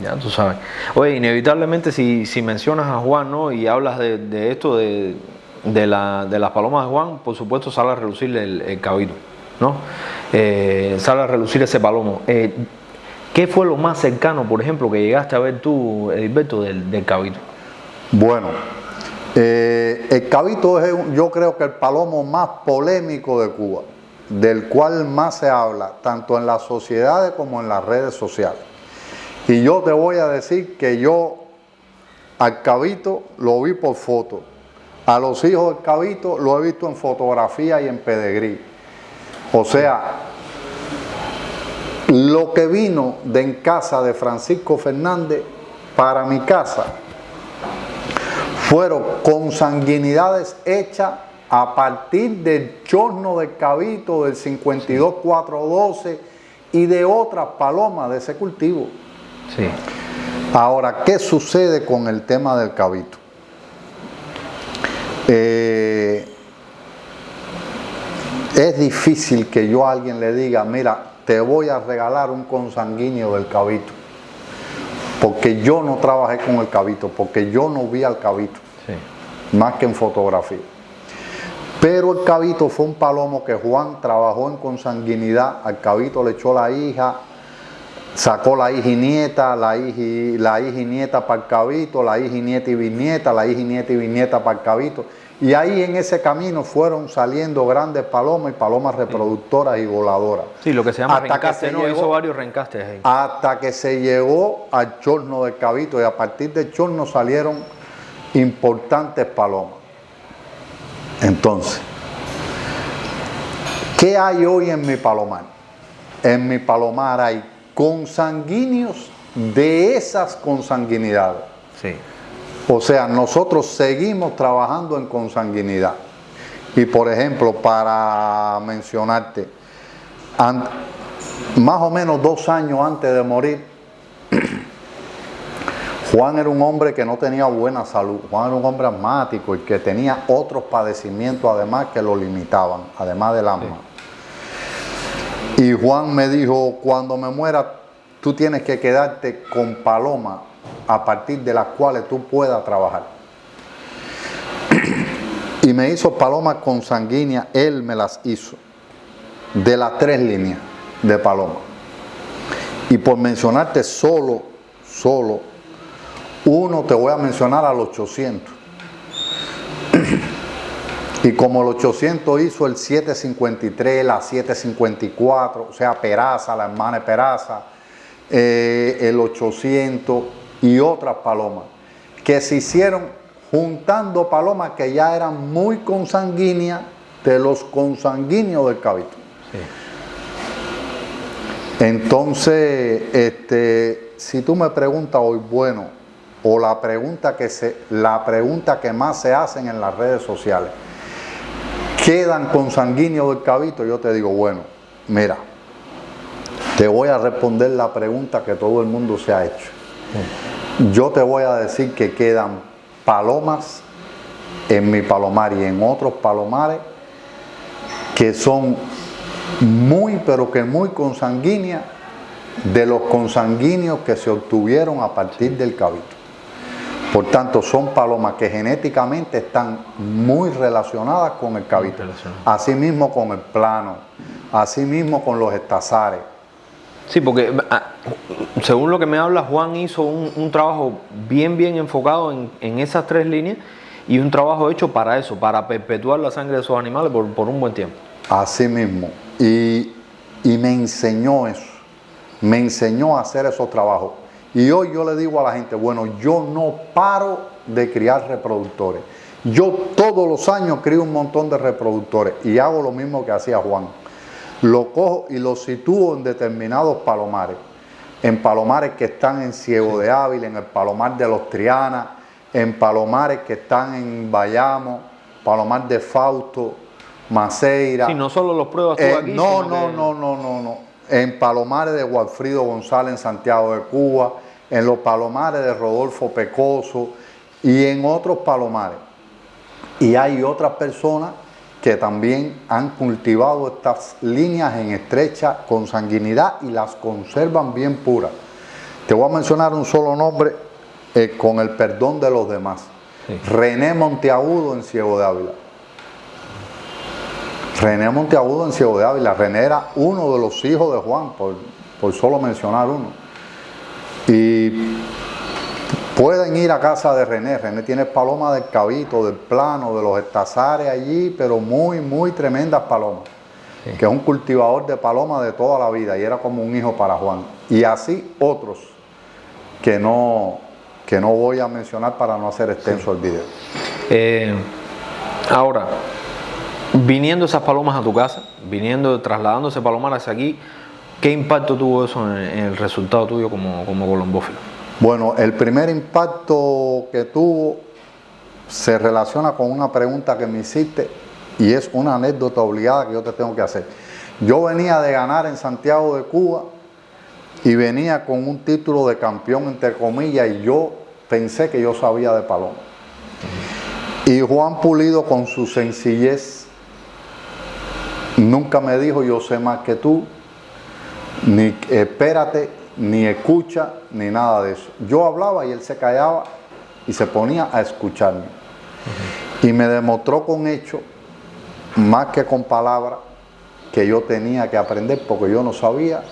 Ya tú sabes. Oye, inevitablemente si mencionas a Juan, ¿no? Y hablas de esto de las palomas de Juan, por supuesto sale a relucir el cabito, ¿no? Sale a relucir ese palomo. ¿Qué fue lo más cercano, por ejemplo, que llegaste a ver tú, Edilberto, del cabito? Bueno, el cabito es, yo creo que el palomo más polémico de Cuba, del cual más se habla, tanto en las sociedades como en las redes sociales. Y yo te voy a decir que yo al cabito lo vi por foto, a los hijos del cabito lo he visto en fotografía y en pedigrí. O sea, lo que vino de en casa de Francisco Fernández para mi casa fueron consanguinidades hechas a partir del chorno del cabito del 52-412 y de otras palomas de ese cultivo. Sí. Ahora, ¿qué sucede con el tema del cabito? Es difícil que yo a alguien le diga, mira, te voy a regalar un consanguíneo del cabito, porque yo no trabajé con el cabito, porque yo no vi al cabito, sí, más que en fotografía. Pero el cabito fue un palomo que Juan trabajó en consanguinidad. Al cabito le echó la hija, sacó la hija y nieta, la hija y nieta para el cabito, la hija y nieta y bisnieta, la hija y nieta y bisnieta para el cabito. Y ahí en ese camino fueron saliendo grandes palomas y palomas reproductoras y voladoras. Sí, lo que se llama reencaste, ¿no? Hizo varios reencastes ahí. Hasta que se llegó al chorno del cabito, y a partir del chorno salieron importantes palomas. Entonces, ¿qué hay hoy en mi palomar? En mi palomar hay consanguíneos de esas consanguinidades. Sí. O sea, nosotros seguimos trabajando en consanguinidad. Y por ejemplo, para mencionarte, más o menos 2 años antes de morir, Juan era un hombre que no tenía buena salud. Juan era un hombre asmático y que tenía otros padecimientos además que lo limitaban, además del asma. Sí. Y Juan me dijo, cuando me muera, tú tienes que quedarte con palomas a partir de las cuales tú puedas trabajar. Y me hizo palomas consanguíneas, él me las hizo, de las 3 líneas de paloma. Y por mencionarte solo, uno te voy a mencionar al 800. Y como el 800 hizo el 753, la 754, o sea, Peraza, la hermana de Peraza, el 800 y otras palomas, que se hicieron juntando palomas que ya eran muy consanguíneas de los consanguíneos del cabito. Sí. Entonces, si tú me preguntas hoy, bueno, o la pregunta que más se hacen en las redes sociales, ¿quedan consanguíneos del cabito? Yo te digo, bueno, mira, te voy a responder la pregunta que todo el mundo se ha hecho. Yo te voy a decir que quedan palomas en mi palomar y en otros palomares que son muy, pero que muy consanguíneas de los consanguíneos que se obtuvieron a partir del cabito. Por tanto, son palomas que genéticamente están muy relacionadas con el cabito. Asimismo con el plano, asimismo con los estazares. Sí, porque según lo que me habla, Juan hizo un trabajo bien enfocado en esas 3 líneas y un trabajo hecho para eso, para perpetuar la sangre de esos animales por un buen tiempo. Así mismo. Y me enseñó eso, me enseñó a hacer esos trabajos. Y hoy yo le digo a la gente, bueno, yo no paro de criar reproductores. Yo todos los años crío un montón de reproductores y hago lo mismo que hacía Juan. Lo cojo y lo sitúo en determinados palomares. En palomares que están en Ciego de Ávila, en el palomar de los Triana, en palomares que están en Bayamo, palomar de Fausto, Maceira. Sí, no solo los pruebas tú aquí. No. En palomares de Gualfrido González en Santiago de Cuba, en los palomares de Rodolfo Pecoso y en otros palomares. Y hay otras personas que también han cultivado estas líneas en estrecha consanguinidad y las conservan bien puras. Te voy a mencionar un solo nombre con el perdón de los demás. Sí. René Monteagudo en Ciego de Ávila. René Monteagudo en Ciego de Ávila. René era uno de los hijos de Juan, por solo mencionar uno. Y pueden ir a casa de René. René tiene palomas del Cabito, del Plano, de los Estazares allí, pero muy, muy tremendas palomas. Sí. Que es un cultivador de palomas de toda la vida y era como un hijo para Juan. Y así otros que no voy a mencionar para no hacer extenso el video. Ahora, viniendo esas palomas a tu casa, trasladándose Palomar hacia aquí, ¿qué impacto tuvo eso en el resultado tuyo como colombófilo? Bueno, el primer impacto que tuvo se relaciona con una pregunta que me hiciste y es una anécdota obligada que yo te tengo que hacer. Yo venía de ganar en Santiago de Cuba y venía con un título de campeón entre comillas y yo pensé que yo sabía de paloma. Y Juan Pulido con su sencillez nunca me dijo yo sé más que tú, ni espérate, ni escucha, ni nada de eso. Yo hablaba y él se callaba y se ponía a escucharme. Y me demostró con hechos, más que con palabras, que yo tenía que aprender porque yo no sabía.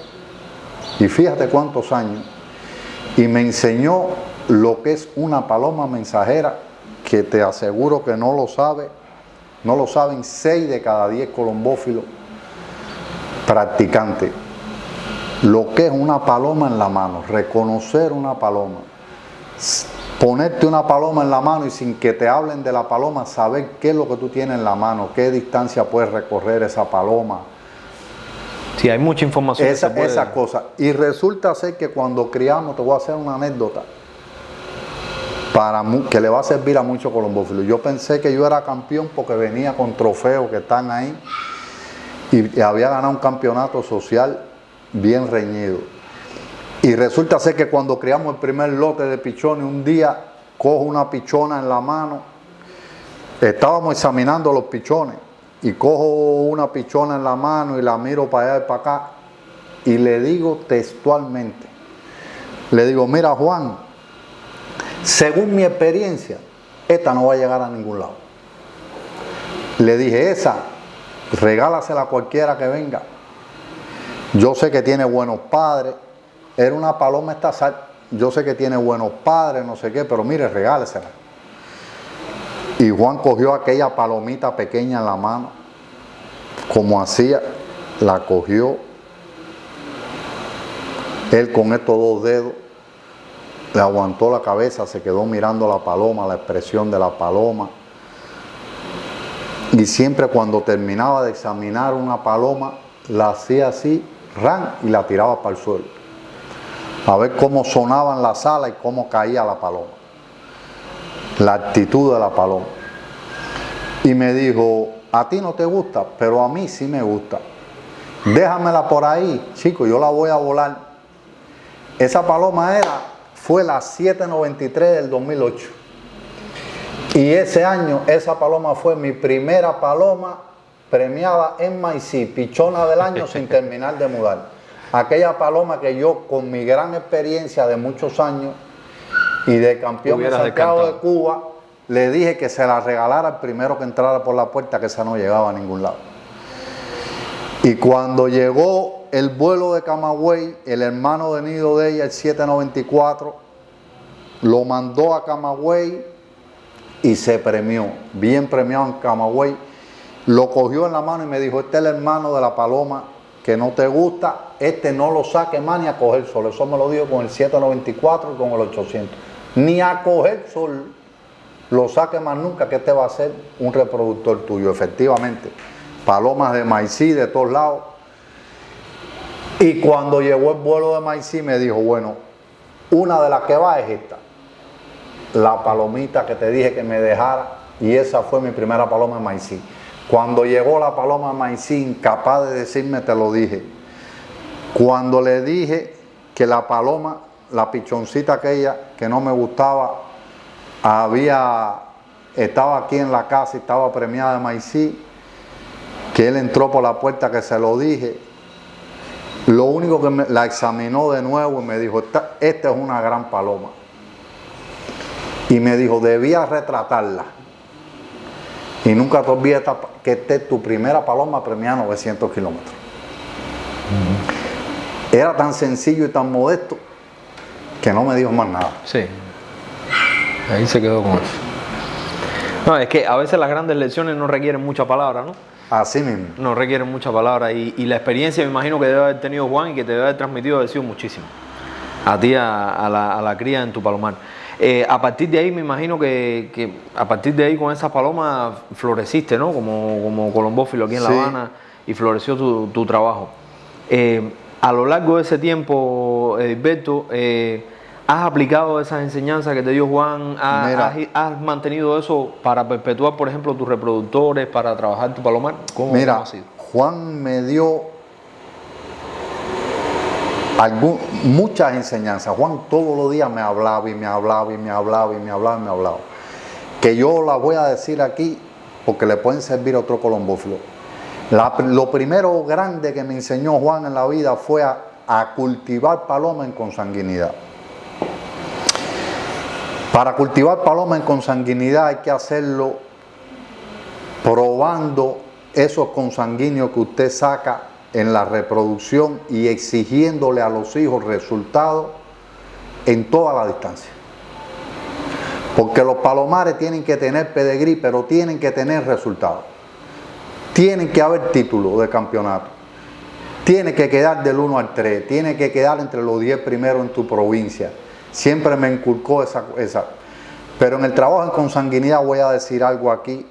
Y fíjate cuántos años. Y me enseñó lo que es una paloma mensajera, que te aseguro que no lo saben 6 de cada 10 colombófilos practicantes. Lo que es una paloma en la mano, reconocer una paloma, ponerte una paloma en la mano y sin que te hablen de la paloma, saber qué es lo que tú tienes en la mano, qué distancia puedes recorrer esa paloma. Sí, hay mucha información. Esa cosa. Y resulta ser que cuando criamos, te voy a hacer una anécdota que le va a servir a muchos colombófilos. Yo pensé que yo era campeón porque venía con trofeos que están ahí y había ganado un campeonato social bien reñido. Y resulta ser que cuando criamos el primer lote de pichones, un día cojo una pichona en la mano, estábamos examinando los pichones y cojo una pichona en la mano y la miro para allá y para acá y le digo textualmente, le digo, mira Juan, según mi experiencia, esta no va a llegar a ningún lado. Le dije, esa, regálasela a cualquiera que venga. Yo sé que tiene buenos padres, era una paloma estazar, yo sé que tiene buenos padres, no sé qué, pero mire, regálesela. Y Juan cogió aquella palomita pequeña en la mano, como hacía, la cogió, él con estos 2 dedos, le aguantó la cabeza, se quedó mirando la paloma, la expresión de la paloma. Y siempre cuando terminaba de examinar una paloma, la hacía así, ran, y la tiraba para el suelo. A ver cómo sonaba en la sala y cómo caía la paloma. La actitud de la paloma. Y me dijo, a ti no te gusta, pero a mí sí me gusta. Déjamela por ahí, chico, yo la voy a volar. Esa paloma fue la 793 del 2008. Y ese año, esa paloma fue mi primera paloma premiada en Maicí, pichona del año sin terminar de mudar. Aquella paloma que yo, con mi gran experiencia de muchos años y de campeón de Santiago de Cuba, le dije que se la regalara al primero que entrara por la puerta, que esa no llegaba a ningún lado. Y cuando llegó el vuelo de Camagüey, el hermano de nido de ella, el 794, lo mandó a Camagüey y se premió, bien premiado en Camagüey. Lo cogió en la mano y me dijo, este es el hermano de la paloma que no te gusta, este no lo saque más ni a coger sol. Eso me lo dijo con el 794 y con el 800. Ni a coger sol lo saque más nunca, que este va a ser un reproductor tuyo. Efectivamente, palomas de Maicí de todos lados. Y cuando llegó el vuelo de Maicí me dijo, bueno, una de las que va es esta, la palomita que te dije que me dejara, y esa fue mi primera paloma de Maicí. Cuando llegó la paloma de Maicí, incapaz de decirme, te lo dije. Cuando le dije que la paloma, la pichoncita aquella que no me gustaba, estaba aquí en la casa y estaba premiada de Maicí, que él entró por la puerta, que se lo dije, Lo único que la examinó de nuevo y me dijo, esta es una gran paloma. Y me dijo, debías retratarla. Y nunca te olvides que esta es tu primera paloma premiada a 900 kilómetros. Era tan sencillo y tan modesto que no me dijo más nada. Sí. Ahí se quedó con eso. No, es que a veces las grandes lecciones no requieren mucha palabra, ¿no? Así mismo. No requieren mucha palabra. Y la experiencia me imagino que debe haber tenido Juan y que te debe haber transmitido ha sido muchísimo. A ti, a la cría en tu palomar. A partir de ahí me imagino que a partir de ahí con esas palomas floreciste, ¿no? Como colombófilo aquí en La Habana, y floreció tu trabajo. A lo largo de ese tiempo, Edilberto, ¿has aplicado esas enseñanzas que te dio Juan? ¿Has mantenido eso para perpetuar, por ejemplo, tus reproductores, para trabajar tu palomar? ¿Cómo ha sido? Juan me dio muchas enseñanzas. Juan todos los días me hablaba y me hablaba y me hablaba y me hablaba y me hablaba. Que yo las voy a decir aquí porque le pueden servir a otro colombófilo. Lo primero grande que me enseñó Juan en la vida fue a cultivar paloma en consanguinidad. Para cultivar paloma en consanguinidad hay que hacerlo probando esos consanguíneos que usted saca en la reproducción y exigiéndole a los hijos resultados en toda la distancia. Porque los palomares tienen que tener pedigrí, pero tienen que tener resultados. Tienen que haber títulos de campeonato. Tiene que quedar del 1 al 3, tiene que quedar entre los 10 primeros en tu provincia. Siempre me inculcó esa. Pero en el trabajo en consanguinidad voy a decir algo aquí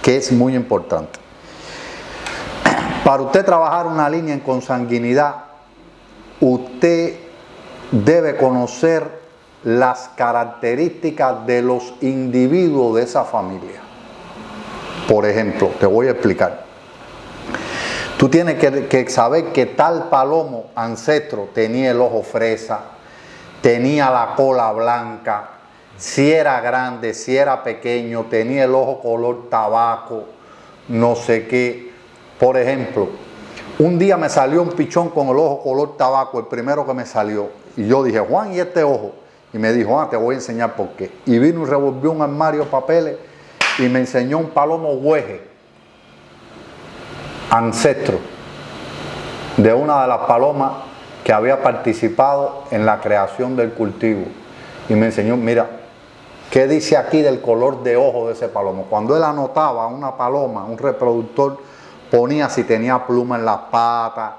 que es muy importante. Para usted trabajar una línea en consanguinidad, usted debe conocer las características de los individuos de esa familia. Por ejemplo, te voy a explicar. Tú tienes que saber que tal palomo ancestro tenía el ojo fresa, tenía la cola blanca, si era grande, si era pequeño, tenía el ojo color tabaco, no sé qué. Por ejemplo, un día me salió un pichón con el ojo color tabaco, el primero que me salió. Y yo dije, Juan, ¿y este ojo? Y me dijo, te voy a enseñar por qué. Y vino y revolvió un armario de papeles y me enseñó un palomo hueje, ancestro, de una de las palomas que había participado en la creación del cultivo. Y me enseñó, mira, ¿qué dice aquí del color de ojo de ese palomo? Cuando él anotaba una paloma, un reproductor, ponía si tenía pluma en las patas,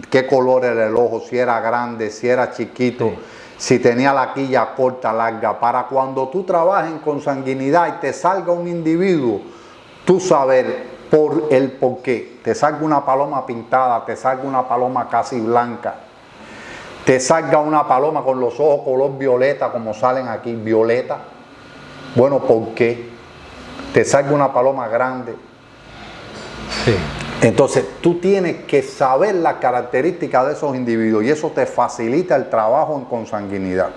qué color era el ojo, si era grande, si era chiquito, si tenía la quilla corta, larga, para cuando tú trabajes en consanguinidad y te salga un individuo, tú saber por qué. Te salga una paloma pintada, te salga una paloma casi blanca, te salga una paloma con los ojos color violeta, como salen aquí, violeta. Bueno, ¿por qué? Te salga una paloma grande. Sí. Entonces, tú tienes que saber las características de esos individuos y eso te facilita el trabajo en consanguinidad.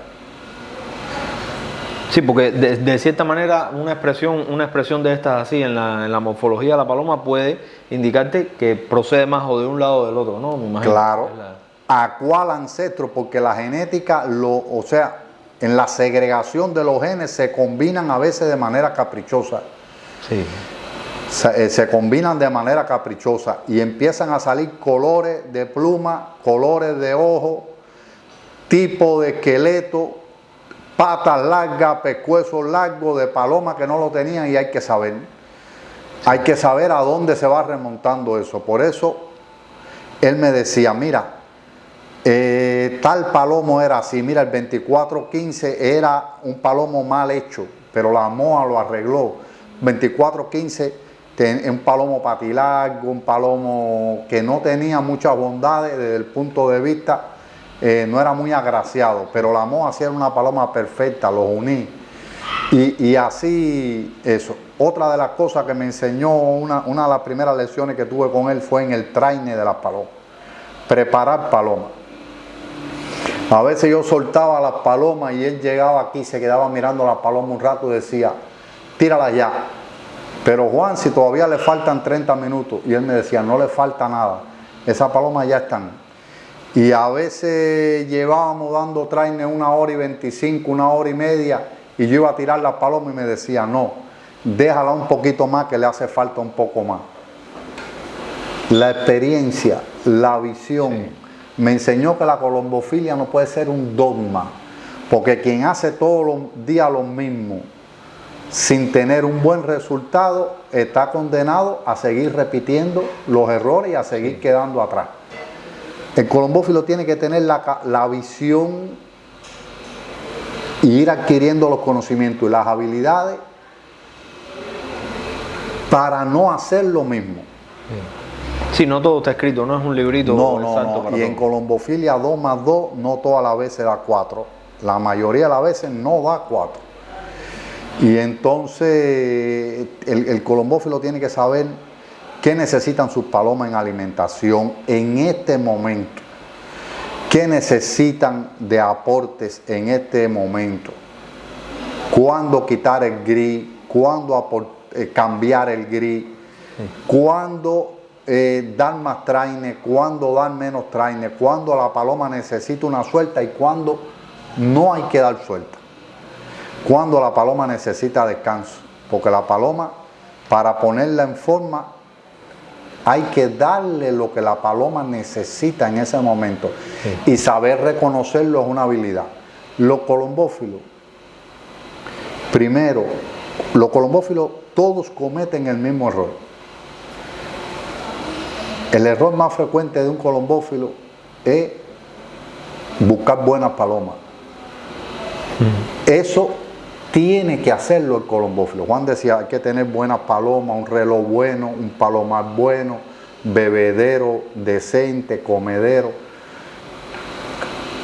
Sí, porque de cierta manera una expresión de estas así en la morfología de la paloma puede indicarte que procede más o de un lado o del otro, ¿no? Me imagino. Claro. ¿A cuál ancestro? Porque la genética, en la segregación de los genes se combinan a veces de manera caprichosa. Sí. Se combinan de manera caprichosa y empiezan a salir colores de pluma, colores de ojo, tipo de esqueleto, patas largas, pescuezos largos de paloma que no lo tenían y hay que saber. Hay que saber a dónde se va remontando eso. Por eso él me decía, mira, tal palomo era así, mira, el 2415 era un palomo mal hecho, pero la MOA lo arregló. 2415 un palomo patilargo, un palomo que no tenía muchas bondades desde el punto de vista, no era muy agraciado, pero la MOA sí era una paloma perfecta, los uní. Y así eso. Otra de las cosas que me enseñó, una de las primeras lecciones que tuve con él fue en el traine de las palomas. Preparar palomas. A veces yo soltaba las palomas y él llegaba aquí, se quedaba mirando las palomas un rato y decía, tíralas ya. Pero Juan, si todavía le faltan 30 minutos, y él me decía, no le falta nada, esas palomas ya están. Y a veces llevábamos dando trainer 1h25, 1h30, y yo iba a tirar las palomas y me decía, no, déjala un poquito más que le hace falta un poco más. La experiencia, la visión, me enseñó que la colombofilia no puede ser un dogma, porque quien hace todos los días lo mismo, sin tener un buen resultado, está condenado a seguir repitiendo los errores y a seguir quedando atrás. El colombófilo tiene que tener la visión y ir adquiriendo los conocimientos y las habilidades para no hacer lo mismo. Sí, no todo está escrito, no es un librito. No. Y en colombofilia 2 más 2 no todas las veces da 4. La mayoría de las veces no da 4. Y entonces el colombófilo tiene que saber qué necesitan sus palomas en alimentación en este momento, qué necesitan de aportes en este momento, cuándo quitar el gris, cuándo cambiar el gris, cuándo dar más trainer, cuándo dar menos trainer, cuándo la paloma necesita una suelta y cuándo no hay que dar suelta, cuándo la paloma necesita descanso, porque la paloma, para ponerla en forma, hay que darle lo que la paloma necesita en ese momento. Y saber reconocerlo es una habilidad. Los colombófilos, primero, los colombófilos todos cometen el mismo error. El error más frecuente de un colombófilo es buscar buenas palomas. Eso tiene que hacerlo el colombófilo. Juan decía, hay que tener buenas palomas, un reloj bueno, un palomar bueno, bebedero decente, comedero.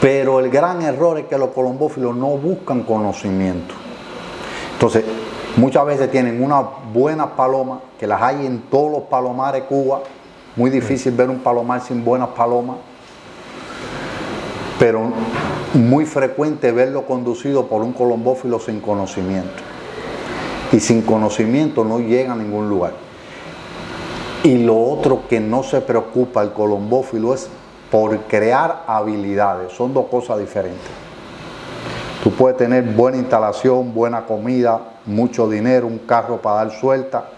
Pero el gran error es que los colombófilos no buscan conocimiento. Entonces, muchas veces tienen unas buenas palomas, que las hay en todos los palomares de Cuba. Muy difícil ver un palomar sin buenas palomas. Pero muy frecuente verlo conducido por un colombófilo sin conocimiento. Y sin conocimiento no llega a ningún lugar. Y lo otro que no se preocupa el colombófilo es por crear habilidades. Son dos cosas diferentes. Tú puedes tener buena instalación, buena comida, mucho dinero, un carro para dar suelta,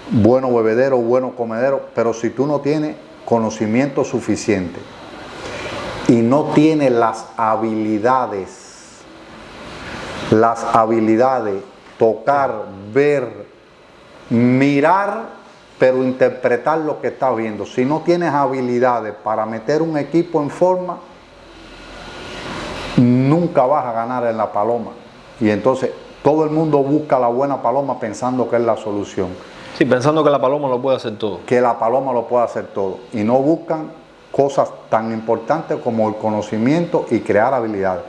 buenos bebederos, buenos comederos, pero si tú no tienes conocimiento suficiente y no tiene las habilidades, tocar, ver, mirar, pero interpretar lo que estás viendo. Si no tienes habilidades para meter un equipo en forma, nunca vas a ganar en la paloma. Y entonces todo el mundo busca la buena paloma pensando que es la solución. Sí, pensando que la paloma lo puede hacer todo. Que la paloma lo puede hacer todo. Y no buscan cosas tan importantes como el conocimiento y crear habilidades.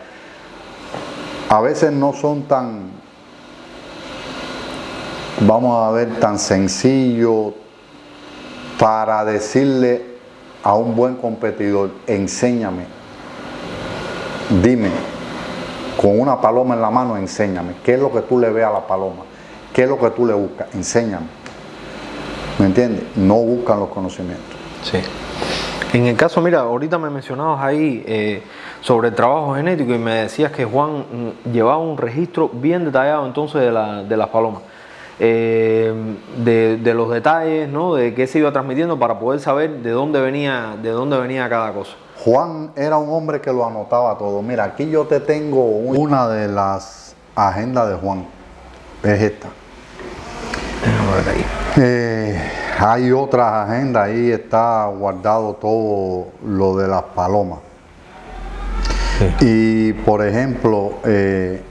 A veces no son tan, vamos a ver, tan sencillo para decirle a un buen competidor, enséñame, dime, con una paloma en la mano, enséñame, qué es lo que tú le ves a la paloma, qué es lo que tú le buscas, enséñame. ¿Me entiendes? No buscan los conocimientos. Sí. En el caso, mira, ahorita me mencionabas ahí sobre el trabajo genético y me decías que Juan llevaba un registro bien detallado entonces de las palomas. De los detalles, ¿no? De qué se iba transmitiendo para poder saber de dónde venía cada cosa. Juan era un hombre que lo anotaba todo. Mira, aquí yo te tengo una de las agendas de Juan. Es esta. Hay otras agendas, ahí está guardado todo lo de las palomas. Sí. Y por ejemplo, te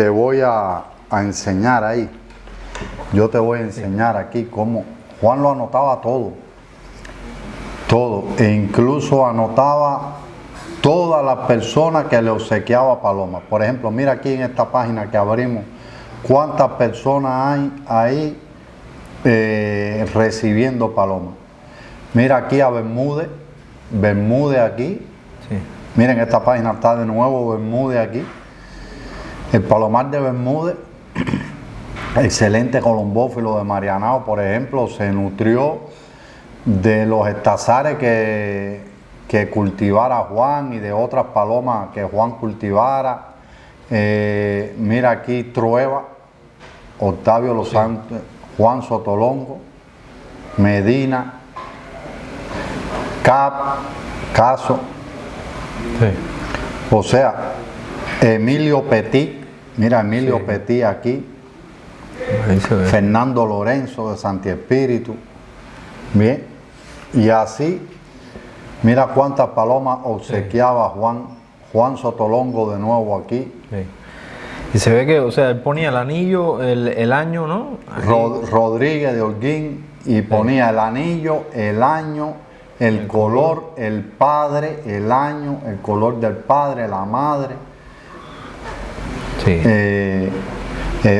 voy a enseñar ahí. Yo te voy a enseñar aquí cómo Juan lo anotaba todo. Todo. E incluso anotaba todas las personas que le obsequiaba palomas. Por ejemplo, mira aquí en esta página que abrimos, cuántas personas hay ahí recibiendo palomas. Mira aquí a Bermúdez aquí. Sí. Miren, esta página está de nuevo, Bermúdez aquí. El palomar de Bermúdez, excelente colombófilo de Marianao, por ejemplo, se nutrió de los estazares que cultivara Juan y de otras palomas que Juan cultivara. Mira aquí Trueba, Octavio Los Santos, Juan Sotolongo, Medina, Caso, o sea, Emilio Petit, mira Emilio Petit aquí, Fernando Lorenzo de Santi Espíritu, bien, y así, mira cuántas palomas obsequiaba Juan Sotolongo de nuevo aquí. Y se ve que, o sea, él ponía el anillo, el año, ¿no? Rodríguez de Holguín, y ponía el anillo, el año, el color, el padre, el año, el color del padre, la madre. Sí.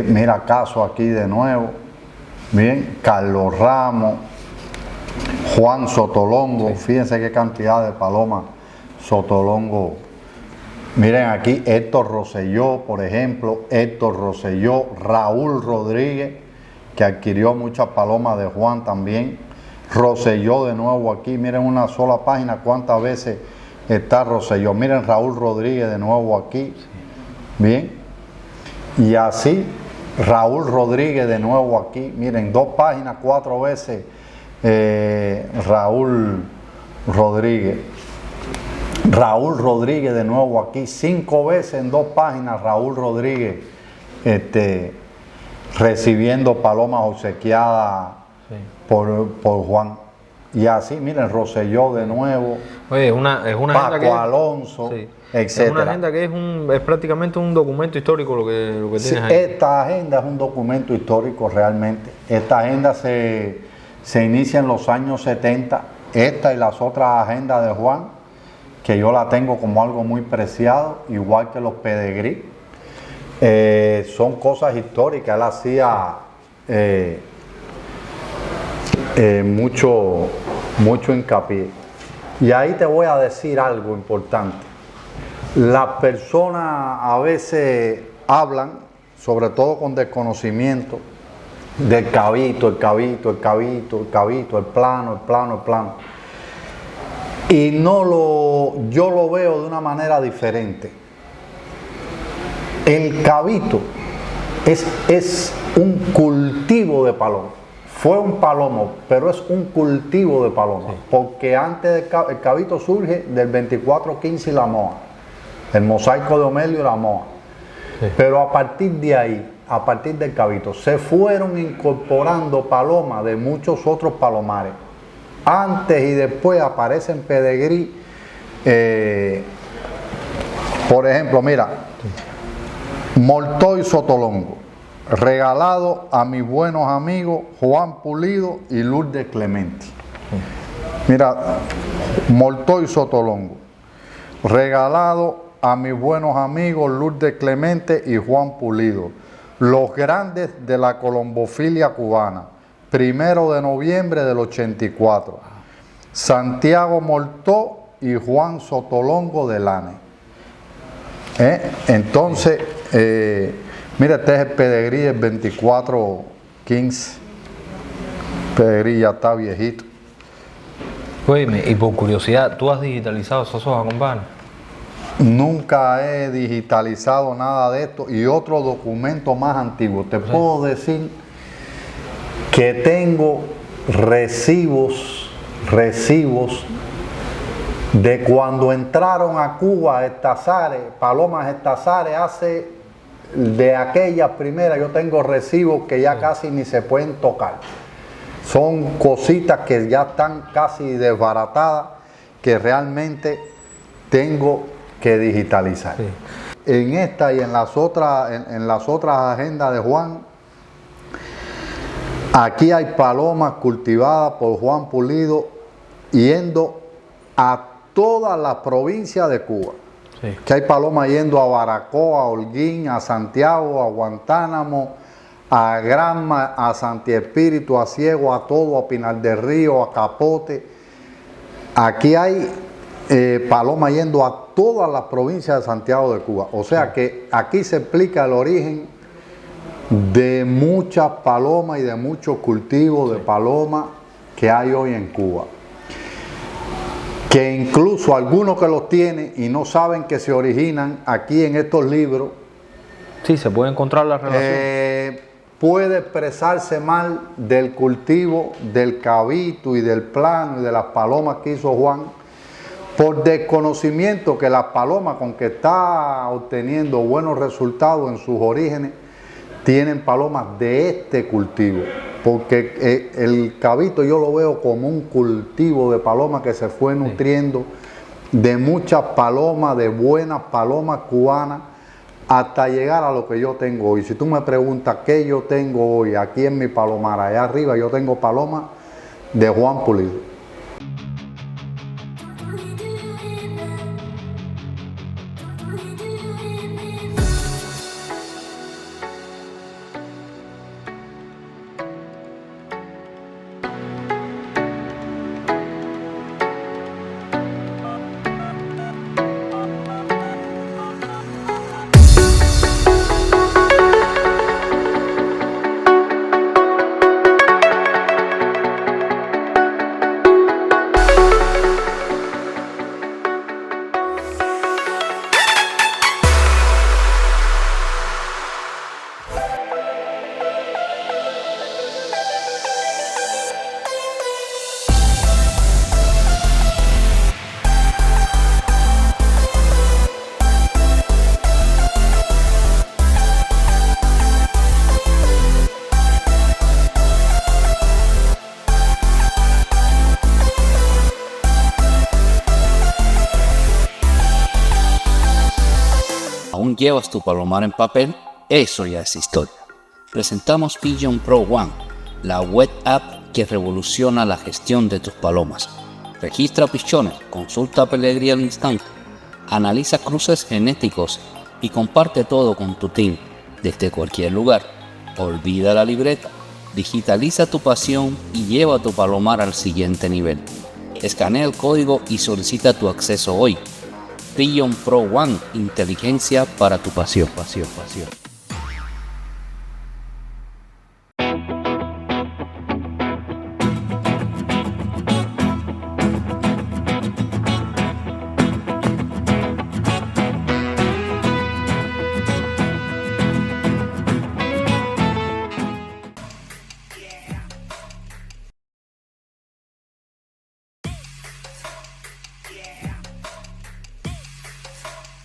Mira Caso aquí de nuevo. Bien, Carlos Ramos, Juan Sotolongo, fíjense qué cantidad de palomas Sotolongo. Miren aquí Héctor Rosselló, por ejemplo, Héctor Rosselló, Raúl Rodríguez, que adquirió muchas palomas de Juan también. Rosselló de nuevo aquí, miren una sola página cuántas veces está Rosselló. Miren Raúl Rodríguez de nuevo aquí, bien. Y así Raúl Rodríguez de nuevo aquí, miren, 2 páginas, 4 veces Raúl Rodríguez. Raúl Rodríguez de nuevo aquí, 5 veces en 2 páginas Raúl Rodríguez recibiendo palomas obsequiadas por Juan. Y así, miren, Rosselló de nuevo. Oye, es una Paco agenda que Alonso, etcétera. Es una agenda que es prácticamente un documento histórico lo que tienes ahí. Esta agenda es un documento histórico realmente. Esta agenda se inicia en los años 70. Esta y las otras agendas de Juan, que yo la tengo como algo muy preciado, igual que los pedigrí. Son cosas históricas. Él hacía mucho hincapié. Y ahí te voy a decir algo importante. Las personas a veces hablan, sobre todo con desconocimiento, del cabito, el plano. Y yo lo veo de una manera diferente. El cabito es un cultivo de paloma. Fue un palomo, pero es un cultivo de paloma. Porque antes el cabito surge del 2415 y la moa. El mosaico de Homelio y la moa. Pero a partir de ahí, a partir del cabito, se fueron incorporando palomas de muchos otros palomares. Antes y después aparecen pedigrí. Por ejemplo, mira, Moltoy Sotolongo, regalado a mis buenos amigos Juan Pulido y Lourdes Clemente. Mira, Moltoy Sotolongo, regalado a mis buenos amigos Lourdes Clemente y Juan Pulido, los grandes de la colombofilia cubana, 1 de noviembre del 84. Santiago Moltó y Juan Sotolongo de Lane. Entonces, mira, este es el pedigrí, el 2415. Pedigrí ya está viejito. Oye, y por curiosidad, ¿tú has digitalizado esas hojas, compadre? Nunca he digitalizado nada de esto. Y otro documento más antiguo. Te puedo decir que tengo recibos de cuando entraron a Cuba palomas estazares, de aquellas primeras. Yo tengo recibos que ya casi ni se pueden tocar. Son cositas que ya están casi desbaratadas, que realmente tengo que digitalizar. En esta y en las otras agendas de Juan, aquí hay palomas cultivadas por Juan Pulido yendo a todas las provincias de Cuba. Que hay palomas yendo a Baracoa, a Holguín, a Santiago, a Guantánamo, a Granma, a Santi Espíritu, a Ciego, a todo, a Pinar del Río, a Capote. Aquí hay palomas yendo a todas las provincias de Santiago de Cuba. O sea que aquí se explica el origen de muchas palomas y de muchos cultivos de palomas que hay hoy en Cuba, que incluso algunos que los tienen y no saben que se originan aquí en estos libros, sí, se puede encontrar la relación. Puede expresarse mal del cultivo del cabito y del plano y de las palomas que hizo Juan, por desconocimiento que las palomas con que está obteniendo buenos resultados en sus orígenes, tienen palomas de este cultivo, porque el cabito yo lo veo como un cultivo de palomas que se fue nutriendo de muchas palomas, de buenas palomas cubanas, hasta llegar a lo que yo tengo hoy. Si tú me preguntas qué yo tengo hoy aquí en mi palomar, allá arriba yo tengo palomas de Juan Pulido. ¿Aún llevas tu palomar en papel? Eso ya es historia. Presentamos Pigeon Pro One, la web app que revoluciona la gestión de tus palomas. Registra pichones, consulta pedigrí al instante, analiza cruces genéticos y comparte todo con tu team desde cualquier lugar. Olvida la libreta, digitaliza tu pasión y lleva tu palomar al siguiente nivel. Escanea el código y solicita tu acceso hoy. Pigeon Pro One, inteligencia para tu pasión.